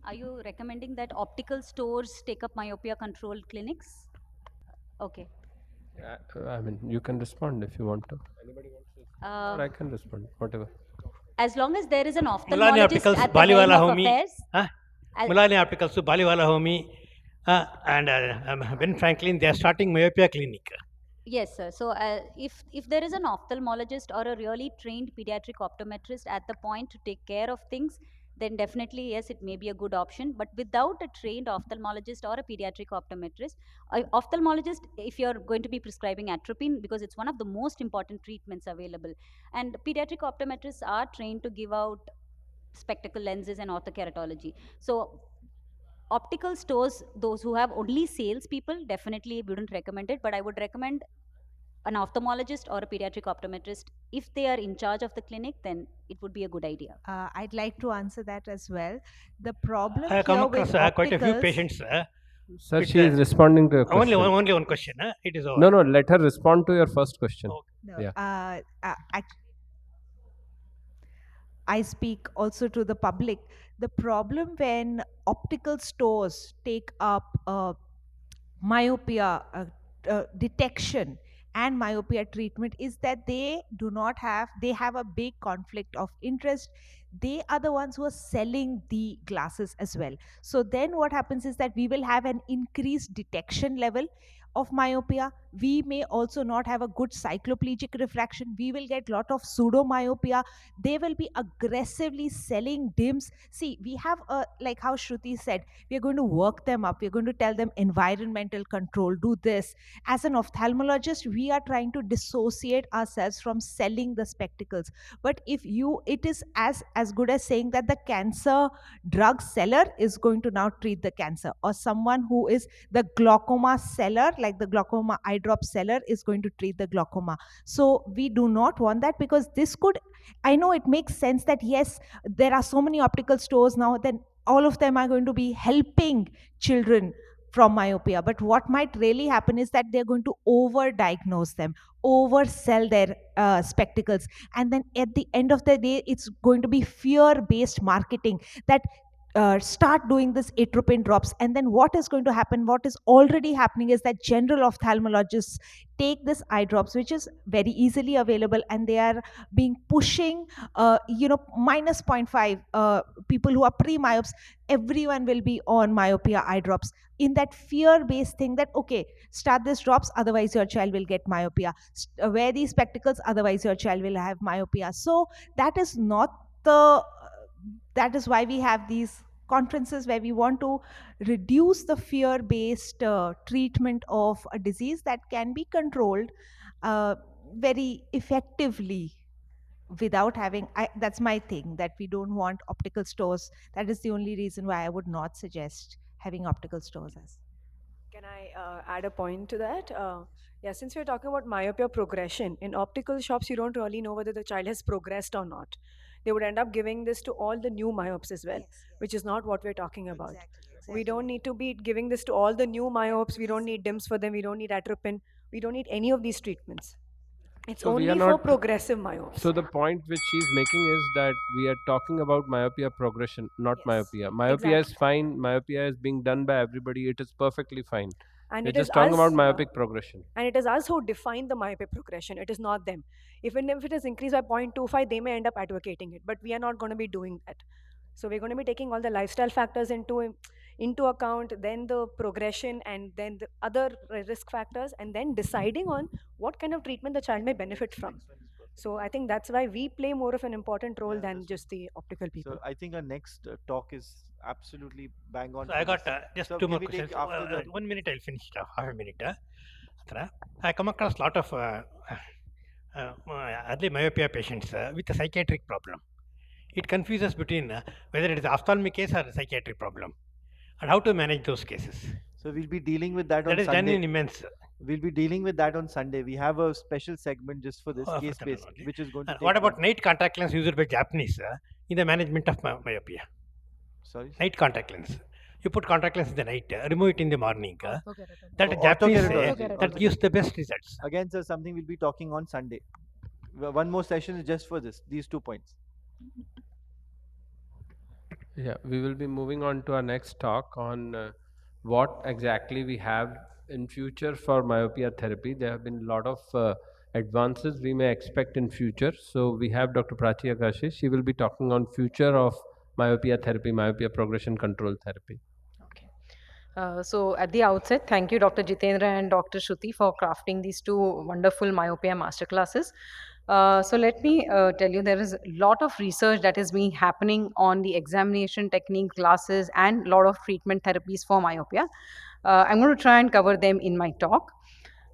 Are you recommending that optical stores take up myopia control clinics? Okay. I mean, you can respond if you want to. Anybody wants to respond? Or I can respond, whatever. As long as there is an Mulani ophthalmologist Opticals, at the helm Baliwala of Homi. affairs. Mulani Opticals, Baliwala Homi, and Ben Franklin, they are starting myopia clinic. Yes, sir. So if there is an ophthalmologist or a really trained pediatric optometrist at the point to take care of things, then definitely yes, it may be a good option. But without a trained ophthalmologist or a pediatric optometrist, ophthalmologist, if you're going to be prescribing atropine, because it's one of the most important treatments available, and pediatric optometrists are trained to give out spectacle lenses and orthokeratology. So optical stores, those who have only salespeople, definitely wouldn't recommend it. But I would recommend an ophthalmologist or a pediatric optometrist. If they are in charge of the clinic, then it would be a good idea. I'd like to answer that as well. The problem I have come here with across quite a few opticals- patients. Sir, she is responding to your question. Only one question. It is over. No, let her respond to your first question. No, Yeah. I speak also to the public. The problem when optical stores take up myopia detection and myopia treatment is that they have a big conflict of interest. They are the ones who are selling the glasses as well. So then what happens is that we will have an increased detection level of myopia. We may also not have a good cycloplegic refraction. We will get lot of pseudomyopia. They will be aggressively selling dims. See, we have like how Shruti said, we are going to work them up. We're going to tell them environmental control, do this. As an ophthalmologist, we are trying to dissociate ourselves from selling the spectacles. But if it is as good as saying that the cancer drug seller is going to now treat the cancer, or someone who is the glaucoma seller, like the glaucoma eye drop seller, is going to treat the glaucoma. So we do not want that, because this could, I know it makes sense that yes, there are so many optical stores now, then all of them are going to be helping children from myopia. But what might really happen is that they're going to overdiagnose them, oversell their spectacles, and then at the end of the day, it's going to be fear-based marketing that start doing this atropine drops. And then what is going to happen, what is already happening, is that general ophthalmologists take this eye drops, which is very easily available, and they are being pushing minus 0.5 people who are pre-myopes, everyone will be on myopia eye drops, in that fear-based thing that okay, start this drops, otherwise your child will get myopia, wear these spectacles, otherwise your child will have myopia. So that is not the that is why we have these conferences where we want to reduce the fear-based treatment of a disease that can be controlled very effectively without having that's my thing, that we don't want optical stores. That is the only reason why I would not suggest having optical stores as. Can I add a point to that? Yeah, since we're talking about myopia progression, in optical shops, you don't really know whether the child has progressed or not. They would end up giving this to all the new myopes as well, which is not what we're talking about. Exactly. We don't need to be giving this to all the new myopes. We don't need DIMS for them. We don't need atropine. We don't need any of these treatments. It's so only for progressive myopes. So the point which she's making is that we are talking about myopia progression, not myopia. Myopia is fine. Myopia is being done by everybody. It is perfectly fine. And we're just talking about myopic progression. And it is us who define the myopic progression. It is not them. Even if it is increased by 0.25, they may end up advocating it. But we are not going to be doing that. So we're going to be taking all the lifestyle factors into account, then the progression, and then the other risk factors, and then deciding on what kind of treatment the child may benefit from. So I think that's why we play more of an important role than just the optical people. So I think our next talk is absolutely bang on. So I got just two more questions. 1 minute, I'll finish half a minute. I come across a lot of early myopia patients with a psychiatric problem. It confuses between whether it is ophthalmic case or a psychiatric problem, and how to manage those cases. So we'll be dealing with that on Sunday. That is done in immense. We'll be dealing with that on Sunday. We have a special segment just for this case-based, which is going to. What about night contact lens used by Japanese in the management of myopia? Sorry. Night contact lens. You put contact lens in the night, remove it in the morning. That Japanese that gives the best results. Again, sir, something we'll be talking on Sunday. One more session is just for these 2 points. Yeah, we will be moving on to our next talk on what exactly we have in future for myopia therapy. There have been a lot of advances we may expect in future. So we have Dr. Prachi Agashe. She will be talking on future of myopia therapy, myopia progression control therapy. Okay. So at the outset, thank you, Dr. Jitendra and Dr. Shruti, for crafting these two wonderful myopia masterclasses. So let me tell you, there is a lot of research that is being happening on the examination technique classes and a lot of treatment therapies for myopia. I'm going to try and cover them in my talk.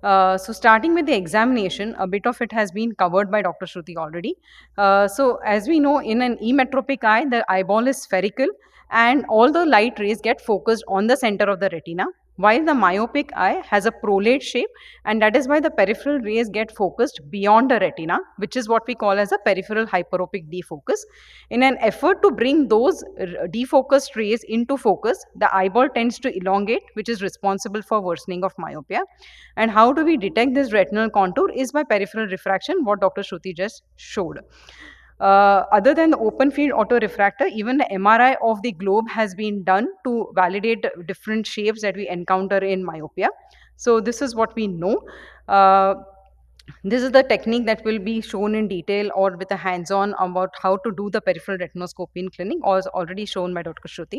So starting with the examination, a bit of it has been covered by Dr. Shruti already. So as we know, in an emetropic eye, the eyeball is spherical and all the light rays get focused on the center of the retina, while the myopic eye has a prolate shape, and that is why the peripheral rays get focused beyond the retina, which is what we call as a peripheral hyperopic defocus. In an effort to bring those defocused rays into focus, the eyeball tends to elongate, which is responsible for worsening of myopia. And how do we detect this retinal contour is by peripheral refraction, what Dr. Shruti just showed. Other than the open field autorefractor, even the MRI of the globe has been done to validate different shapes that we encounter in myopia. So this is what we know. This is the technique that will be shown in detail or with a hands-on about how to do the peripheral retinoscopy in clinic, or is already shown by Dr. Shruti.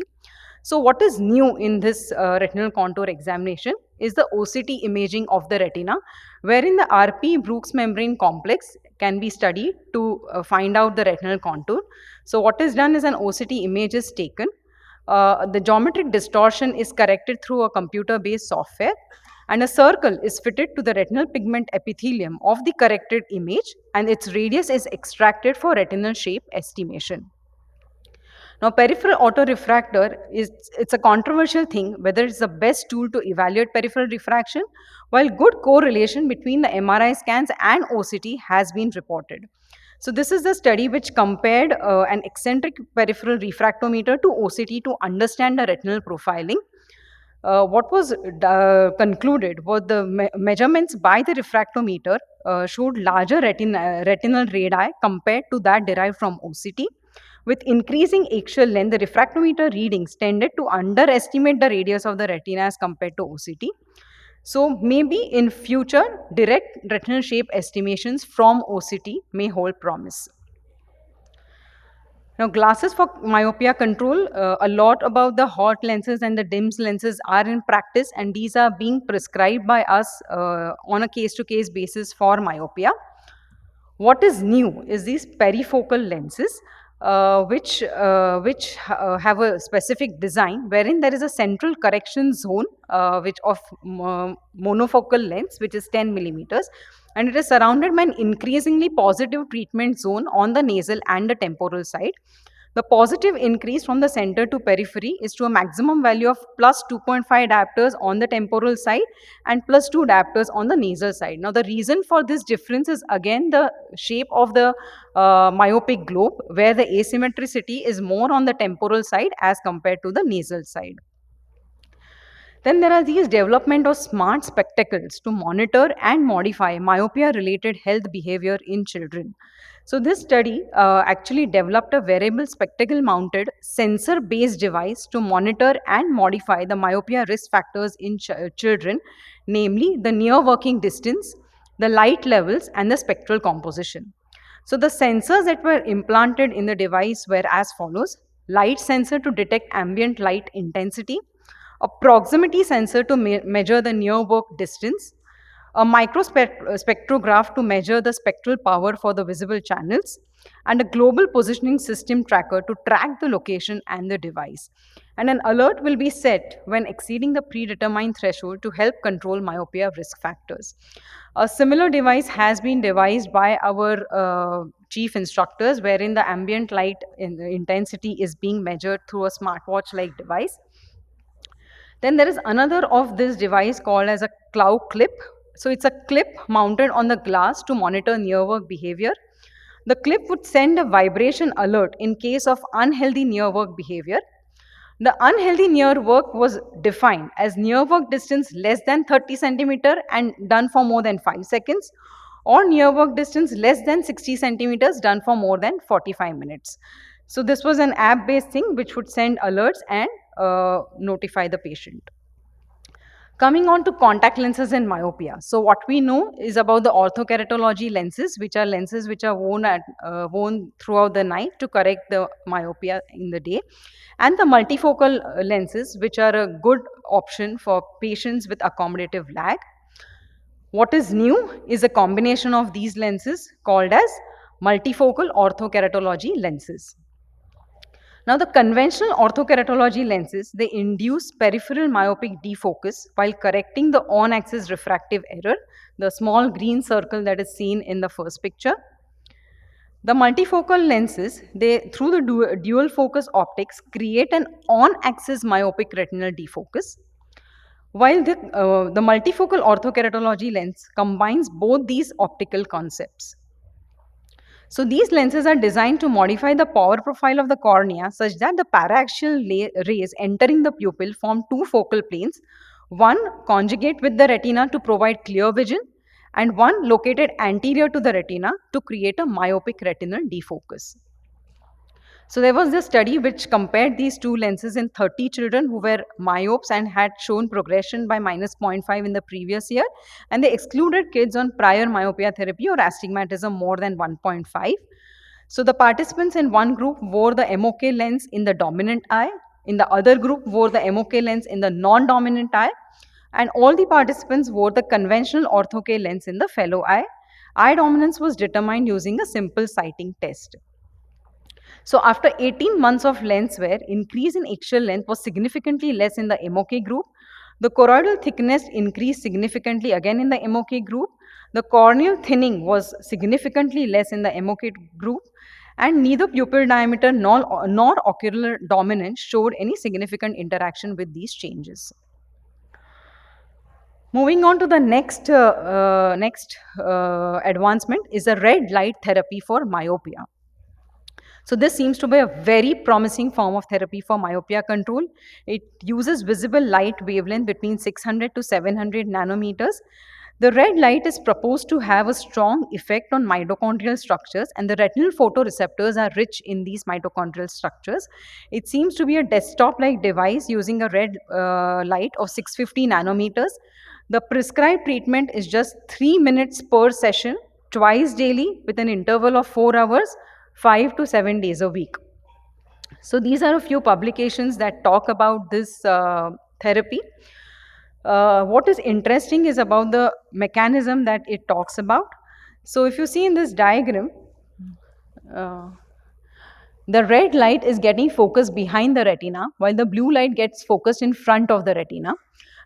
So what is new in this retinal contour examination is the OCT imaging of the retina, wherein the RP Brooks membrane complex can be studied to find out the retinal contour. So what is done is an OCT image is taken. The geometric distortion is corrected through a computer-based software, and a circle is fitted to the retinal pigment epithelium of the corrected image, and its radius is extracted for retinal shape estimation. Now, peripheral autorefractor it's a controversial thing whether it's the best tool to evaluate peripheral refraction, while good correlation between the MRI scans and OCT has been reported. So this is the study which compared an eccentric peripheral refractometer to OCT to understand the retinal profiling. What was concluded was the measurements by the refractometer showed larger retinal radii compared to that derived from OCT. With increasing axial length, the refractometer readings tended to underestimate the radius of the retina as compared to OCT. So maybe in future, direct retinal shape estimations from OCT may hold promise. Now, glasses for myopia control, a lot about the hot lenses and the DIMS lenses are in practice, and these are being prescribed by us on a case-to-case basis for myopia. What is new is these perifocal lenses, which have a specific design wherein there is a central correction zone which of monofocal lens, which is 10 millimeters, and it is surrounded by an increasingly positive treatment zone on the nasal and the temporal side. The positive increase from the center to periphery is to a maximum value of plus 2.5 diopters on the temporal side and plus 2 diopters on the nasal side. Now, the reason for this difference is again the shape of the myopic globe, where the asymmetricity is more on the temporal side as compared to the nasal side. Then there are these development of smart spectacles to monitor and modify myopia-related health behavior in children. So this study actually developed a wearable spectacle-mounted sensor-based device to monitor and modify the myopia risk factors in children, namely the near working distance, the light levels, and the spectral composition. So the sensors that were implanted in the device were as follows: light sensor to detect ambient light intensity, a proximity sensor to measure the near work distance, a microspectrograph to measure the spectral power for the visible channels, and a global positioning system tracker to track the location and the device. And an alert will be set when exceeding the predetermined threshold to help control myopia risk factors. A similar device has been devised by our chief instructors, wherein the ambient light intensity is being measured through a smartwatch-like device. Then there is another of this device called as a cloud clip. So it's a clip mounted on the glass to monitor near work behavior. The clip would send a vibration alert in case of unhealthy near work behavior. The unhealthy near work was defined as near work distance less than 30 centimeter and done for more than 5 seconds, or near work distance less than 60 centimeters done for more than 45 minutes. So this was an app-based thing which would send alerts and notify the patient. Coming on to contact lenses and myopia. So what we know is about the orthokeratology lenses, which are lenses which are worn throughout the night to correct the myopia in the day, and the multifocal lenses, which are a good option for patients with accommodative lag. What is new is a combination of these lenses called as multifocal orthokeratology lenses. Now, the conventional orthokeratology lenses, they induce peripheral myopic defocus while correcting the on-axis refractive error, the small green circle that is seen in the first picture. The multifocal lenses, they through the dual focus optics create an on-axis myopic retinal defocus, while the multifocal orthokeratology lens combines both these optical concepts. So these lenses are designed to modify the power profile of the cornea such that the paraxial rays entering the pupil form two focal planes, one conjugate with the retina to provide clear vision, and one located anterior to the retina to create a myopic retinal defocus. So there was this study which compared these two lenses in 30 children who were myopes and had shown progression by -0.5 in the previous year, and they excluded kids on prior myopia therapy or astigmatism more than 1.5. So the participants in one group wore the MOK lens in the dominant eye, in the other group wore the MOK lens in the non-dominant eye, and all the participants wore the conventional ortho-K lens in the fellow eye. Eye dominance was determined using a simple sighting test. So after 18 months of lens wear, increase in axial length was significantly less in the MOK group. The choroidal thickness increased significantly again in the MOK group. The corneal thinning was significantly less in the MOK group, and neither pupil diameter nor ocular dominance showed any significant interaction with these changes. Moving on to the next advancement is a red light therapy for myopia. So this seems to be a very promising form of therapy for myopia control. It uses visible light wavelength between 600 to 700 nanometers. The red light is proposed to have a strong effect on mitochondrial structures, and the retinal photoreceptors are rich in these mitochondrial structures. It seems to be a desktop-like device using a red light of 650 nanometers. The prescribed treatment is just 3 minutes per session, twice daily with an interval of 4 hours, 5 to 7 days a week. So these are a few publications that talk about this therapy. What is interesting is about the mechanism that it talks about. So if you see in this diagram, the red light is getting focused behind the retina, while the blue light gets focused in front of the retina.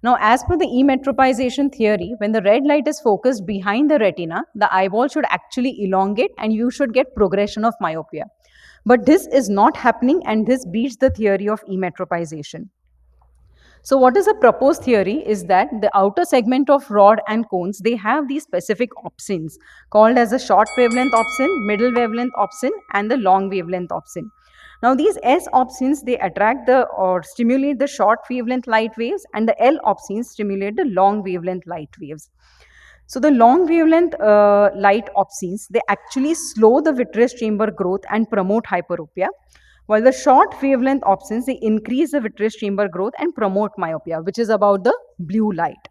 Now, as per the emetropization theory, when the red light is focused behind the retina, the eyeball should actually elongate and you should get progression of myopia. But this is not happening, and this beats the theory of emetropization. So what is a proposed theory is that the outer segment of rod and cones, they have these specific opsins called as a short wavelength opsin, middle wavelength opsin, and the long wavelength opsin. Now these S opsins, they attract or stimulate the short wavelength light waves, and the L opsins stimulate the long wavelength light waves. So the long wavelength light opsins, they actually slow the vitreous chamber growth and promote hyperopia, while the short wavelength opsins, they increase the vitreous chamber growth and promote myopia, which is about the blue light.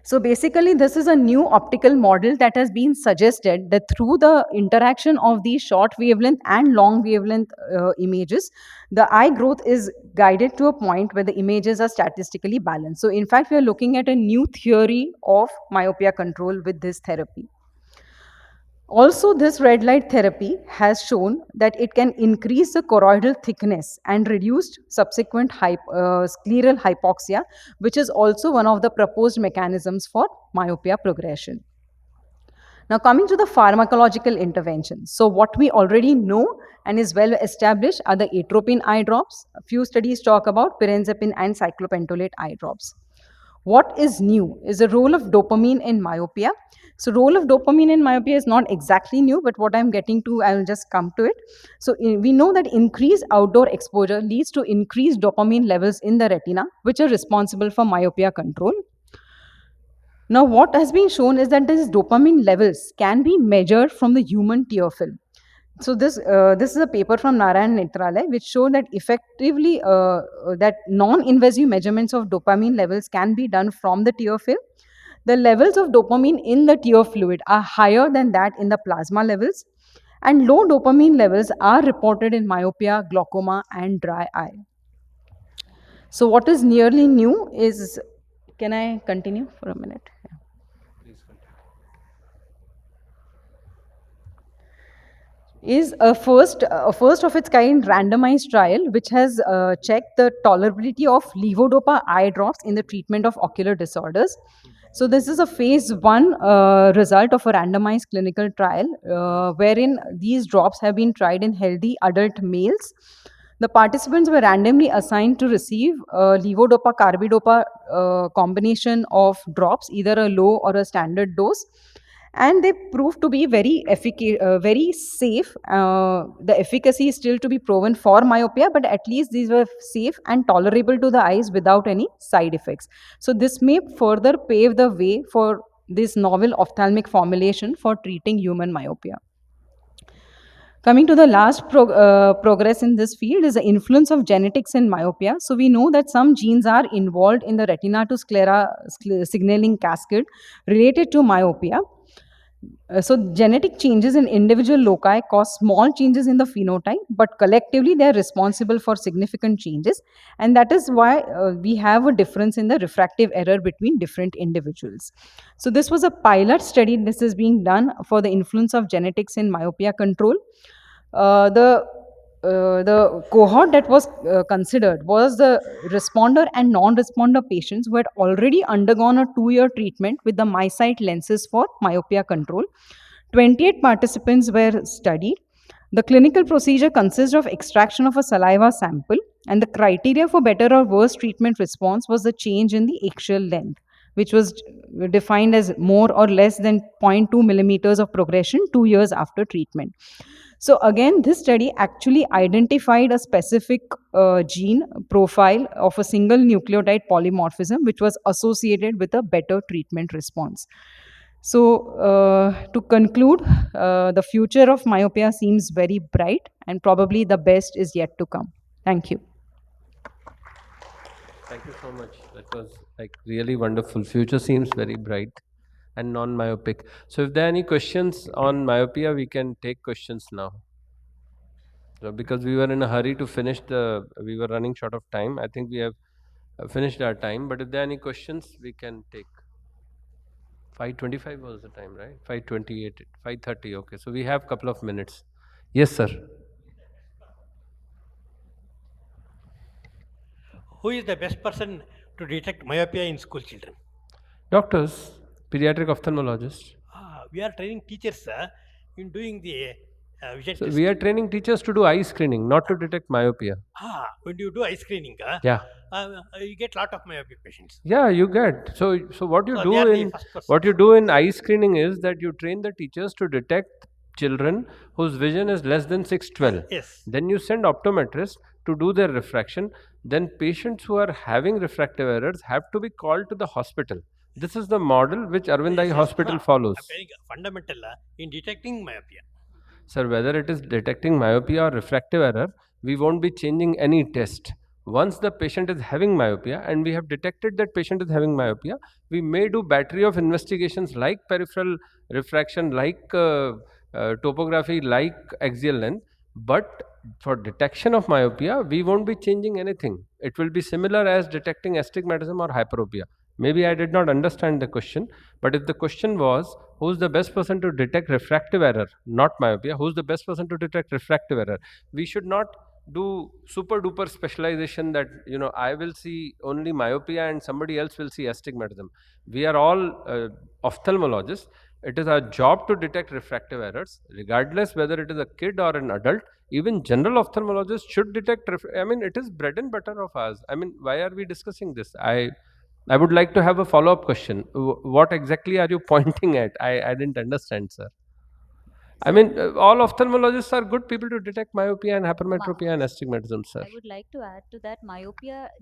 So basically, this is a new optical model that has been suggested that through the interaction of these short wavelength and long wavelength images, the eye growth is guided to a point where the images are statistically balanced. So in fact, we are looking at a new theory of myopia control with this therapy. Also, this red light therapy has shown that it can increase the choroidal thickness and reduce subsequent scleral hypoxia, which is also one of the proposed mechanisms for myopia progression. Now, coming to the pharmacological interventions. So, what we already know and is well established are the atropine eye drops. A few studies talk about pirenzepine and cyclopentolate eye drops. What is new is the role of dopamine in myopia. So role of dopamine in myopia is not exactly new, but what I'm getting to, I'll just come to it. So we know that increased outdoor exposure leads to increased dopamine levels in the retina, which are responsible for myopia control. Now what has been shown is that these dopamine levels can be measured from the human tear film. So this is a paper from Narayan Netralaya which showed that effectively that non-invasive measurements of dopamine levels can be done from the tear film. The levels of dopamine in the tear fluid are higher than that in the plasma levels, and low dopamine levels are reported in myopia, glaucoma, and dry eye. So what is nearly new is, can I continue for a minute? Yeah. Is a first of its kind randomized trial which has checked the tolerability of levodopa eye drops in the treatment of ocular disorders. So this is a phase 1 result of a randomized clinical trial wherein these drops have been tried in healthy adult males. The participants were randomly assigned to receive levodopa carbidopa combination of drops, either a low or a standard dose, and they proved to be very safe. The efficacy is still to be proven for myopia, but at least these were safe and tolerable to the eyes without any side effects. So this may further pave the way for this novel ophthalmic formulation for treating human myopia. Coming to the last progress in this field is the influence of genetics in myopia. So we know that some genes are involved in the retina to sclera signaling cascade related to myopia. So genetic changes in individual loci cause small changes in the phenotype, but collectively they are responsible for significant changes, and that is why we have a difference in the refractive error between different individuals. So this was a pilot study. This is being done for the influence of genetics in myopia control. The cohort that was considered was the responder and non-responder patients who had already undergone a 2-year treatment with the MySight lenses for myopia control. 28 participants were studied. The clinical procedure consists of extraction of a saliva sample, and the criteria for better or worse treatment response was the change in the axial length, which was defined as more or less than 0.2 millimeters of progression 2 years after treatment. So again, this study actually identified a specific gene profile of a single nucleotide polymorphism, which was associated with a better treatment response. So to conclude, the future of myopia seems very bright, and probably the best is yet to come. Thank you. Thank you so much. That was like really wonderful. Future seems very bright and non-myopic. So if there are any questions on myopia, we can take questions now. So because we were in a hurry to finish we were running short of time. I think we have finished our time. But if there are any questions, we can take. 5:25 was the time, right? 5:28, 5:30. Okay, so we have a couple of minutes. Yes, sir. Who is the best person to detect myopia in school children? Doctors, pediatric ophthalmologists. We are training teachers in doing the vision So test. we are training teachers to do eye screening, not to detect myopia. When you do eye screening, Yeah. You get lot of myopic patients. Yeah, you get. So what you So do they are the in first person. what you do in eye screening is that you train the teachers to detect children whose vision is less than 612. Yes. Then you send optometrists to do their refraction. Then patients who are having refractive errors have to be called to the hospital. This is the model which Arvind Eye Hospital follows. Fundamental in detecting myopia. Sir, whether it is detecting myopia or refractive error, we won't be changing any test. Once the patient is having myopia and we have detected that patient is having myopia, we may do battery of investigations like peripheral refraction, like topography, like axial length. But for detection of myopia, we won't be changing anything. It will be similar as detecting astigmatism or hyperopia. Maybe I did not understand the question, but if the question was, who's the best person to detect refractive error, not myopia, who's the best person to detect refractive error, we should not do super duper specialization that, I will see only myopia and somebody else will see astigmatism. We are all ophthalmologists. It is our job to detect refractive errors, regardless whether it is a kid or an adult. Even general ophthalmologists should detect. It is bread and butter of ours. Why are we discussing this? I would like to have a follow-up question. What exactly are you pointing at? I didn't understand, sir. All ophthalmologists are good people to detect myopia and hypermetropia and astigmatism, sir. I would like to add to that,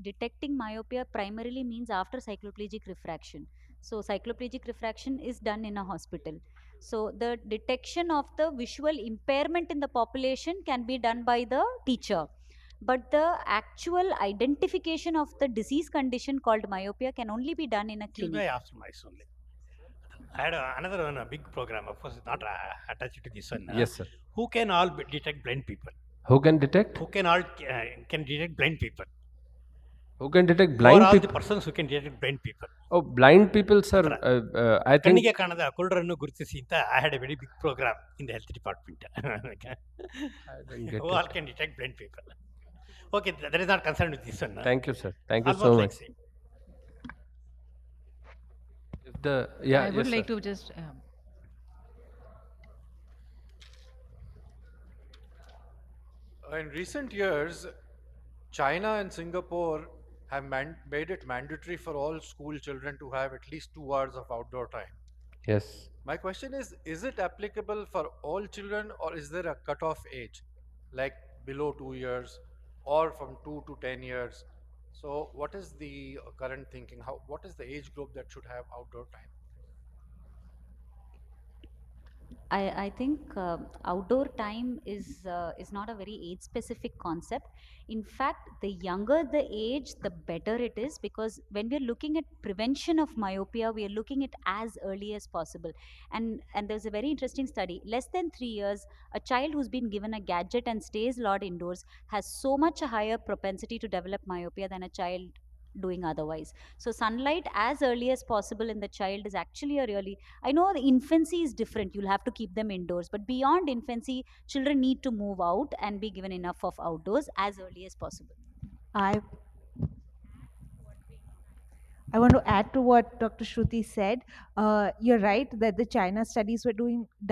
detecting myopia primarily means after cycloplegic refraction. So cycloplegic refraction is done in a hospital. So the detection of the visual impairment in the population can be done by the teacher, but the actual identification of the disease condition called myopia can only be done in a clinic. After my only. I had another one, a big program. Of course, it's not attached to this one. Yes, sir. Who can all detect blind people? Who can detect? Who can all can detect blind people? Who can detect Who blind are all people? the persons who can detect blind people? Oh, blind people, sir. I think. ಕಣ್ಣಿಗೆ ಕಾಣದ ಕುರುಡರನ್ನು ಗುರುತಿಸಿ ಅಂತ I had a very big program in the health department. Who all can detect blind people? Okay, that is not concerned with this one. Thank you, sir. Thank you so much. I would like to just. In recent years, China and Singapore have made it mandatory for all school children to have at least 2 hours of outdoor time. Yes. My question is it applicable for all children, or is there a cutoff age, like below 2 years or from 2 to 10 years? So what is the current thinking? What is the age group that should have outdoor time? I think outdoor time is not a very age specific concept. In fact, the younger the age, the better it is, because when we're looking at prevention of myopia, we are looking at as early as possible. And there's a very interesting study. Less than 3 years, a child who's been given a gadget and stays a lot indoors has so much a higher propensity to develop myopia than a child doing otherwise. So sunlight as early as possible in the child is actually a really, I know the infancy is different, you'll have to keep them indoors, but beyond infancy, children need to move out and be given enough of outdoors as early as possible. I want to add to what Dr. Shruti said. You're right that the China studies were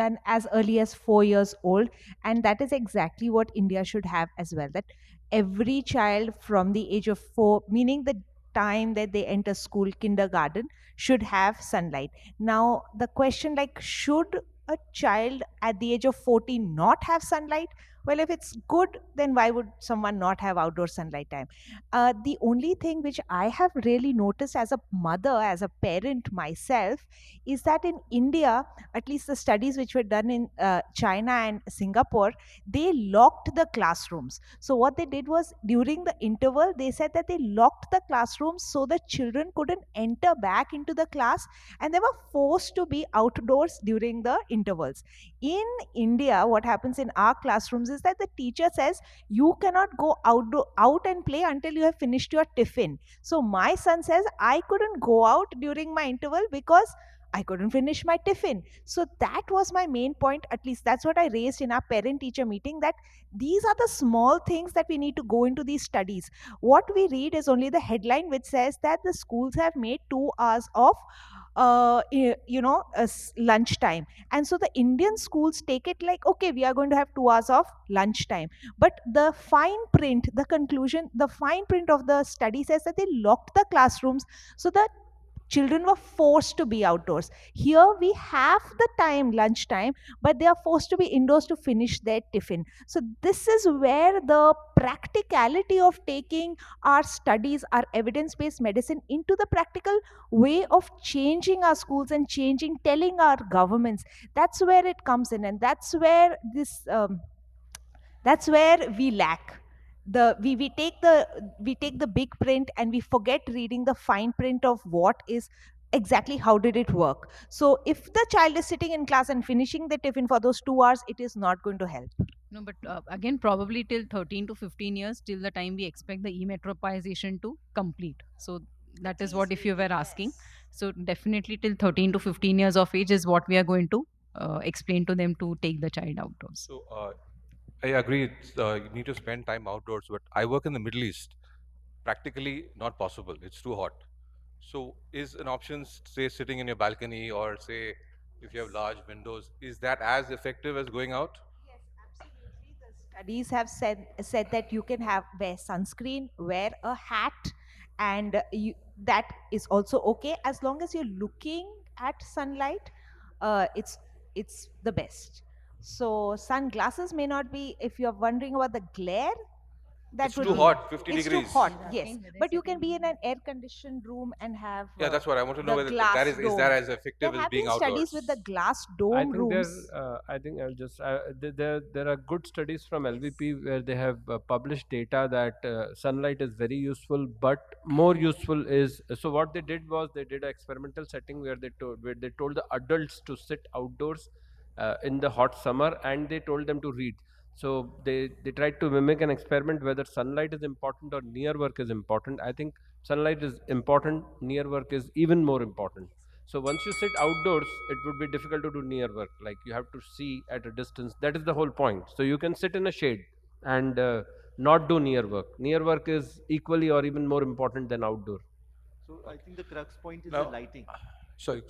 done as early as 4 years old, and that is exactly what India should have as well. That every child from the age of 4, meaning the time that they enter school, kindergarten, should have sunlight. Now, the question, like, should a child at the age of 14 not have sunlight? Well, if it's good, then why would someone not have outdoor sunlight time? The only thing which I have really noticed as a mother, as a parent myself, is that in India, at least the studies which were done in China and Singapore, they locked the classrooms. So what they did was, during the interval, they said that they locked the classrooms so the children couldn't enter back into the class, and they were forced to be outdoors during the intervals. In India, what happens in our classrooms is that the teacher says you cannot go out and play until you have finished your tiffin. So my son says I couldn't go out during my interval because I couldn't finish my tiffin. So that was my main point. At least that's what I raised in our parent teacher meeting, that these are the small things that we need to go into these studies. What we read is only the headline which says that the schools have made 2 hours of lunchtime, and so the Indian schools take it like, okay, we are going to have 2 hours of lunchtime, but the fine print, the conclusion, the fine print of the study says that they locked the classrooms so that children were forced to be outdoors. Here we have the time, lunchtime, but they are forced to be indoors to finish their tiffin. So this is where the practicality of taking our studies, our evidence-based medicine, into the practical way of changing our schools and telling our governments, that's where it comes in, and that's where that's where we lack. We take the big print and we forget reading the fine print of what is exactly, how did it work. So if the child is sitting in class and finishing the tiffin for those 2 hours, it is not going to help. No, but again, probably till 13 to 15 years, till the time we expect the e-metropolization to complete. So that is what, if you were asking. So definitely till 13 to 15 years of age is what we are going to explain to them to take the child outdoors. So I agree, you need to spend time outdoors, but I work in the Middle East. Practically not possible. It's too hot. So is an option, say, sitting in your balcony, or say, if you have large windows, is that as effective as going out? Yes, absolutely. The studies have said that you can wear sunscreen, wear a hat, and that is also okay as long as you're looking at sunlight. It's the best. So sunglasses may not be, if you're wondering about the glare, That It's would too be hot, 50 it's too degrees. hot, yes. But you can be in an air conditioned room and have Yeah, that's what I want to know, the whether glass is that dome. as There effective as have being been studies with the outdoors? glass I dome think rooms. I think I'll just there are good studies from LVP where they have published data that sunlight is very useful, but more useful is, so what they did was they did an experimental setting where they told the adults to sit outdoors in the hot summer, and they told them to read. So they tried to mimic an experiment whether sunlight is important or near work is important. I think sunlight is important, near work is even more important. So once you sit outdoors, it would be difficult to do near work. Like you have to see at a distance. That is the whole point. So you can sit in a shade and not do near work. Near work is equally or even more important than outdoor. So I think the crux point is the Now, lighting. sorry.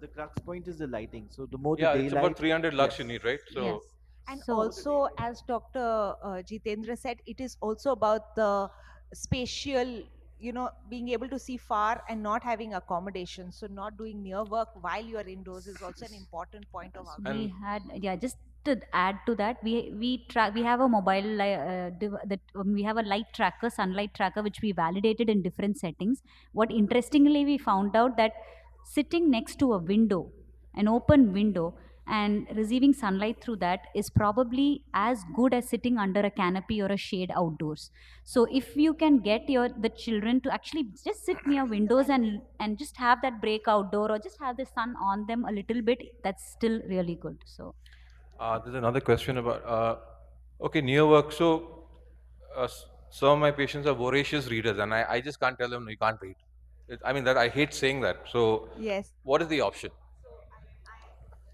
The crux point is the lighting. So the more the Yeah, it's about daylight, 300 lux you yes. need, right? So Yes. And So also, as Dr. Jitendra said, it is also about the spatial, being able to see far and not having accommodation. So not doing near work while you are indoors is also an important point of outdoor. we had, yeah, just to add to that, we have a mobile we have a light tracker, sunlight tracker, which we validated in different settings. What interestingly we found out that sitting next to a window, an open window, and receiving sunlight through that is probably as good as sitting under a canopy or a shade outdoors. So if you can get the children to actually just sit near windows and just have that break outdoor or just have the sun on them a little bit, that's still really good. So there's another question about okay, near work. So some of my patients are voracious readers, and I just can't tell them, no, you can't read. I mean, that I hate saying that. So Yes. what is the option?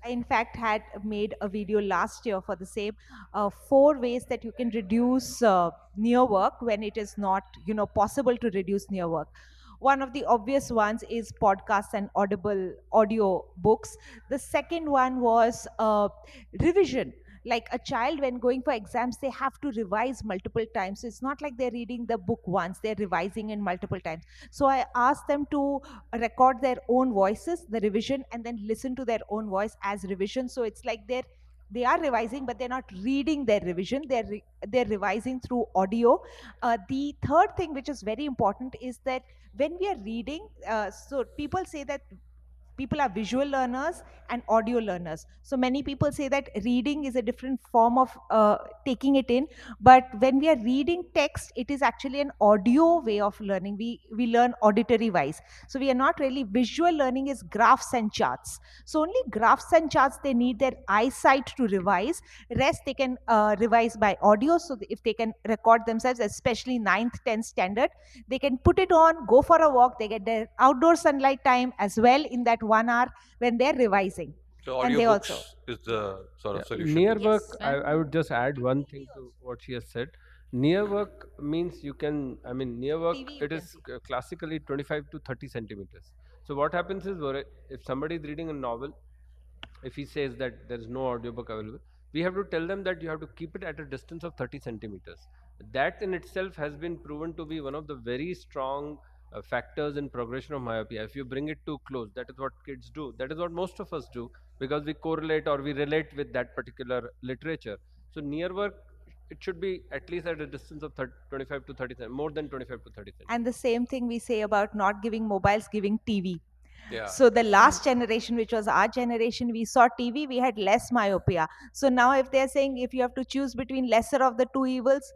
I, in fact, had made a video last year for the same 4 ways that you can reduce near work when it is not, possible to reduce near work. One of the obvious ones is podcasts and audible audio books. The second one was revision. Like a child, when going for exams, they have to revise multiple times. So it's not like they're reading the book once, they're revising in multiple times. So I asked them to record their own voices, the revision, and then listen to their own voice as revision. So it's like they are revising, but they're not reading their revision. They're revising through audio. The third thing, which is very important, is that when we are reading, so people say that people are visual learners and audio learners. So many people say that reading is a different form of taking it in, but when we are reading text, it is actually an audio way of learning. We learn auditory wise. So we are not really visual learning is graphs and charts. So only graphs and charts, they need their eyesight to revise. Rest they can revise by audio. So if they can record themselves, especially 9th 10th standard, they can put it on, go for a walk, they get their outdoor sunlight time as well in that 1 hour when they're revising. So And they audiobooks also, is the sort of solution. Near to work, yes, I would just add one thing to what she has said. Near work means you can, I mean, near work, TV you it can is see. classically 25 to 30 centimeters. So what happens is, if somebody is reading a novel, if he says that there is no audiobook available, we have to tell them that you have to keep it at a distance of 30 centimeters. That in itself has been proven to be one of the very strong factors in progression of myopia. If you bring it too close, that is what kids do. That is what most of us do, because we correlate or we relate with that particular literature. So near work, it should be at least at a distance of 25 to 30 more than 25 to 30 centimeters. And the same thing we say about not giving mobiles, giving TV. Yeah. So the last generation, which was our generation, we saw TV, we had less myopia. So now if they're saying if you have to choose between lesser of the two evils,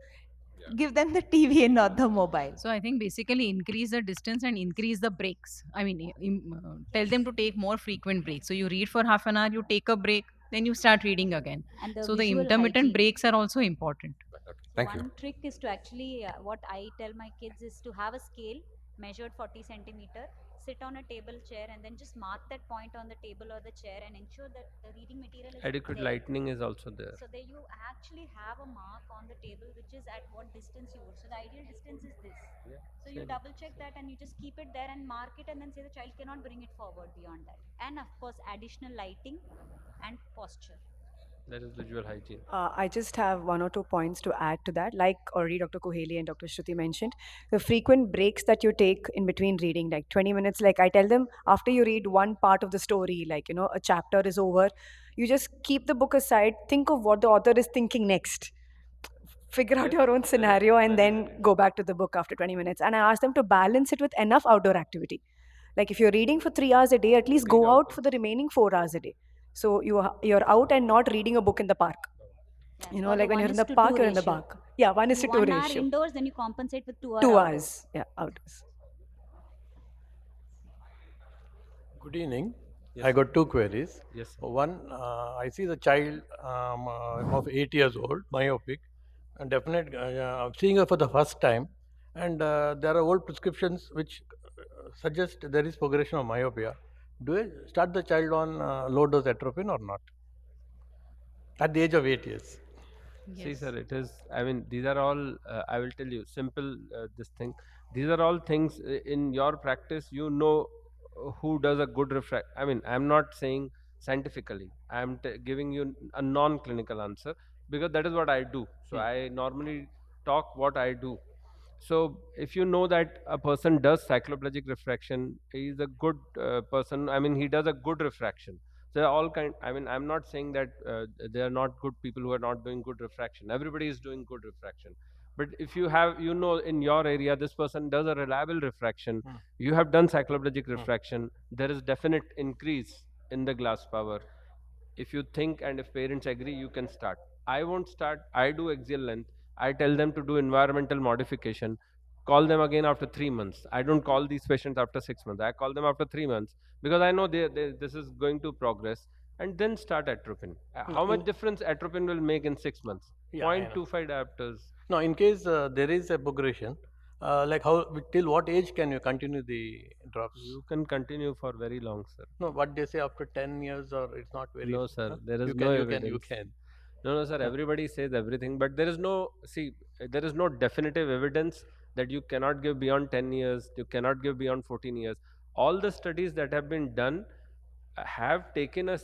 give them the TV and not the mobile. So I think basically increase the distance and increase the breaks. I mean, tell them to take more frequent breaks. So you read for half an hour, you take a break, then you start reading again. and So the visual intermittent hygiene. breaks are also important. Thank you. One trick is to actually, what I tell my kids is to have a scale measured 40 centimeter, sit on a table chair, and then just mark that point on the table or the chair and ensure that the reading material is Adequate there. lightning is also there. So there you actually have a mark on the table which is at what distance you would. So the ideal distance is this. Yeah, So you same. double check that and you just keep it there and mark it and then say the child cannot bring it forward beyond that. And of course, additional lighting and posture. That is visual hygiene. I just have one or two points to add to that. Like already Dr. Koheli and Dr. Shruti mentioned, the frequent breaks that you take in between reading, like 20 minutes, like I tell them after you read one part of the story, like, a chapter is over, you just keep the book aside, think of what the author is thinking next. figure out your own scenario and then go back to the book after 20 minutes. And I ask them to balance it with enough outdoor activity. Like if you're reading for 3 hours a day, at least go out for the remaining 4 hours a day. So you're out and not reading a book in the park. Yes, You know, or like when you're in the 1:2 park, you're in the ratio. park. Yeah, 1:2 1 hour ratio. indoors, then you compensate with 2 hours 2 outdoors. hours. Yeah, outdoors. Good evening. Yes, I sir. got two queries. Yes, sir. One, I see the child of 8 years old, myopic, and definitely I'm seeing her for the first time, and there are old prescriptions which suggest there is progression of myopia. Do I start the child on low dose atropine or not? At the age of 8 years. See, sir, it is. I mean, these are all. I will tell you simple. This thing. These are all things in your practice. You know who does a good refract. I mean, I'm not saying scientifically. I'm giving you a non-clinical answer because that is what I do. So I normally talk what I do. So if you know that a person does cycloplegic refraction, he is a good person. I mean, he does a good refraction. So they're all kind. I mean, I'm not saying that they are not good people who are not doing good refraction. Everybody is doing good refraction. But if you have, you know, in your area, this person does a reliable refraction. You have done cycloplegic refraction. There is definite increase in the glass power. If you think and if parents agree, you can start. I won't start. I do axial length. I tell them to do environmental modification. Call them again after 3 months. I don't call these patients after 6 months. I call them after 3 months because I know this is going to progress, and then start atropine. How much difference atropine will make in 6 months? Yeah, I know. 0.25 diopters. Now, in case there is a progression, like how till what age can you continue the drops? You can continue for very long, sir. No, what they say after 10 years or it's not very. No, sir. Huh? There is You no can, evidence. you can. No, sir. Everybody says everything, but there is no. See, there is no definitive evidence that you cannot give beyond 10 years. You cannot give beyond 14 years. All the studies that have been done have taken a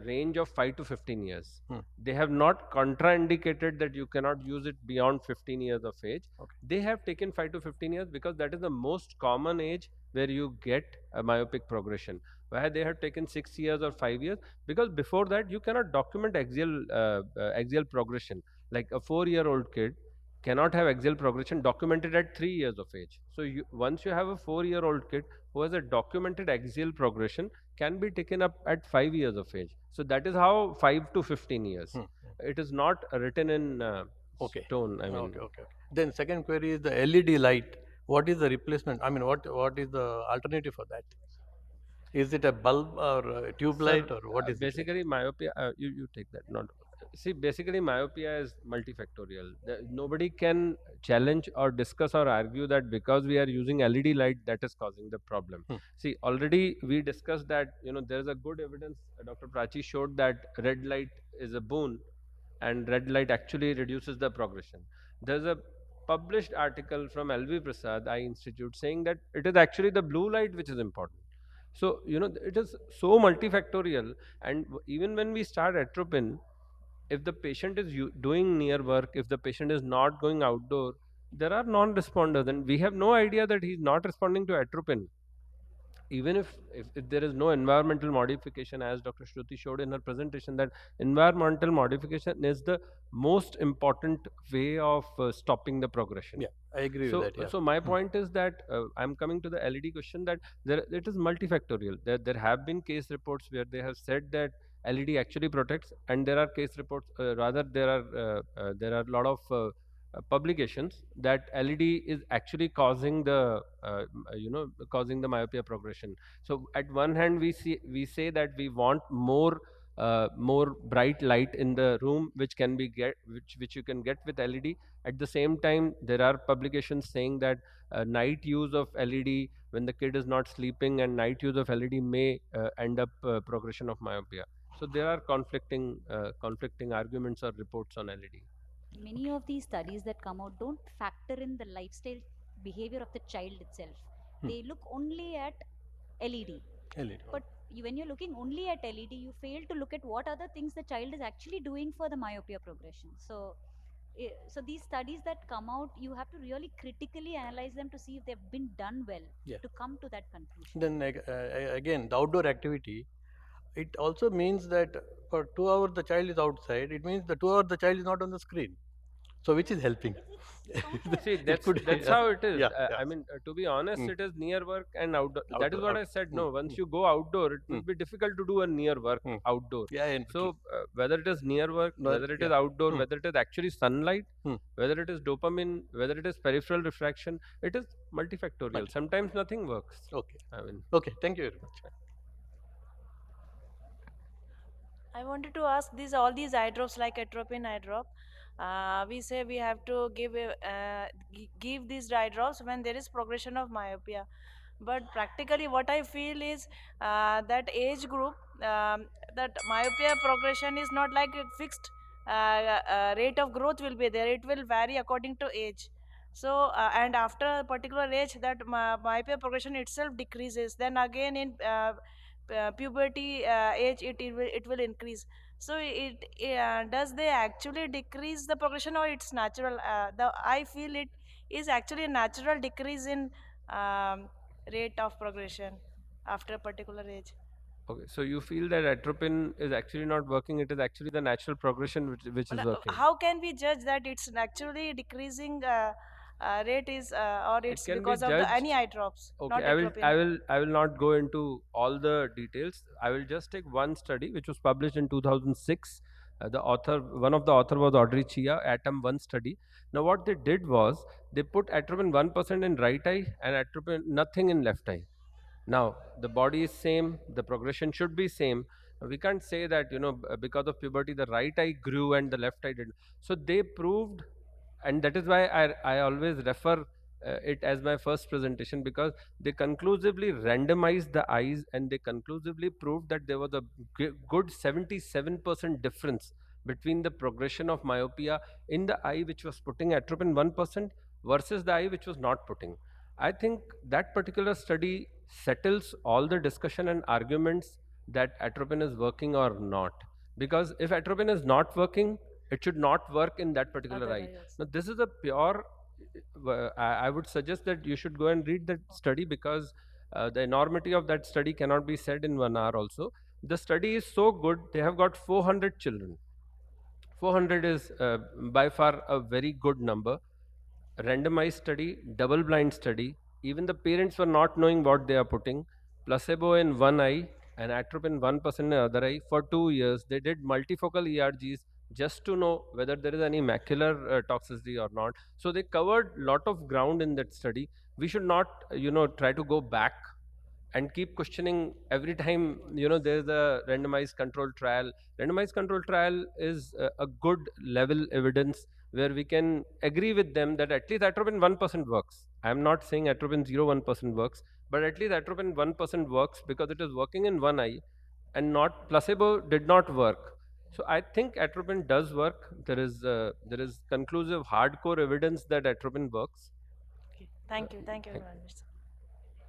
range of 5 to 15 years. They have not contraindicated that you cannot use it beyond 15 years of age. They have taken 5 to 15 years because that is the most common age where you get a myopic progression. Why they have taken 6 years or 5 years? Because before that you cannot document axial progression. Like a 4-year-old kid cannot have axial progression documented at 3 years of age. So once you have a 4-year-old kid who has a documented axial progression, can be taken up at 5 years of age. So that is how 5 to 15 years. It is not written in stone. I mean, Okay. Then second query is the LED light. What is the replacement? I mean, what is the alternative for that? Is it a bulb or a tube light or what is it? basically myopia? You take that. Not see. Basically, myopia is multifactorial. Nobody can challenge or discuss or argue that because we are using LED light that is causing the problem. See, already we discussed that there is a good evidence. Dr. Prachi showed that red light is a boon, and red light actually reduces the progression. There's a published article from LV Prasad Eye Institute saying that it is actually the blue light which is important. So, it is so multifactorial. And even when we start atropine, if the patient is doing near work, if the patient is not going outdoor, there are non-responders, and we have no idea that he's not responding to atropine. Even if there is no environmental modification, as Dr. Shruti showed in her presentation, that environmental modification is the most important way of stopping the progression. Yeah, I agree with that. Yeah. So my point is that I'm coming to the LED question, that it is multifactorial. There have been case reports where they have said that LED actually protects, and there are case reports, rather there are a lot of publications that LED is actually causing the causing the myopia progression. So at one hand we say that we want more bright light in the room, which you can get with LED. At the same time, there are publications saying that night use of LED when the kid is not sleeping, and night use of LED may end up progression of myopia. So there are conflicting arguments or reports on LED. Many of these studies that come out don't factor in the lifestyle behavior of the child itself. They look only at LED. But when you're looking only at LED, you fail to look at what other things the child is actually doing for the myopia progression. So these studies that come out, you have to really critically analyze them to see if they've been done well to come to that conclusion. Then again, the outdoor activity, it also means that for 2 hours the child is outside. It means the 2 hours the child is not on the screen. So which is helping? See, that's how it is. I mean, to be honest, it is near work and outdoor. That is what I said. No, once you go outdoor, it will be difficult to do a near work outdoor. So whether it is near work, whether it is outdoor, whether it is actually sunlight, whether it is dopamine, whether it is peripheral refraction, it is multifactorial. Sometimes nothing works. Okay. I mean, okay. Thank you very much. I wanted to ask all these eye drops like atropine eye drop. We say we have to give these eye drops when there is progression of myopia. But practically, what I feel is that age group, that myopia progression is not like a fixed rate of growth will be there. It will vary according to age. So, and after a particular age, that myopia progression itself decreases. Then again in puberty age, it will increase. So does they actually decrease the progression, or it's natural? I feel it is actually a natural decrease in rate of progression after a particular age. okay, so you feel that atropine is actually not working, it is actually the natural progression which is working. How can we judge that it's actually decreasing rate is or it's because of any eye drops? Okay, not atropine? I will not go into all the details. I will just take one study which was published in 2006. One of the author was Audrey Chia, Atom 1 study. Now what they did was they put atropine 1% in right eye and atropine nothing in left eye. Now the body is same, the progression should be same. We can't say that because of puberty the right eye grew and the left eye didn't. So they proved, and that is why I always refer it as my first presentation, because they conclusively randomized the eyes and they conclusively proved that there was a good 77% difference between the progression of myopia in the eye which was putting atropine 1% versus the eye which was not putting. I think that particular study settles all the discussion and arguments that atropine is working or not. Because if atropine is not working, it should not work in that particular eye. Now, this is a pure. I would suggest that you should go and read that study, because the enormity of that study cannot be said in 1 hour. Also, the study is so good. They have got 400 children. 400 is by far a very good number. Randomized study, double blind study. Even the parents were not knowing what they are putting. Placebo in one eye and atropine 1% in the other eye for 2 years. They did multifocal ERGs just to know whether there is any macular toxicity or not. So they covered lot of ground in that study. We should not, try to go back and keep questioning every time there's a randomized control trial. Randomized control trial is a good level evidence where we can agree with them that at least atropine 1% works. I'm not saying atropine 0.1% works, but at least atropine 1% works because it is working in one eye, and not placebo did not work. So I think atropine does work. There is conclusive hardcore evidence that atropine works. Okay. Thank you very much.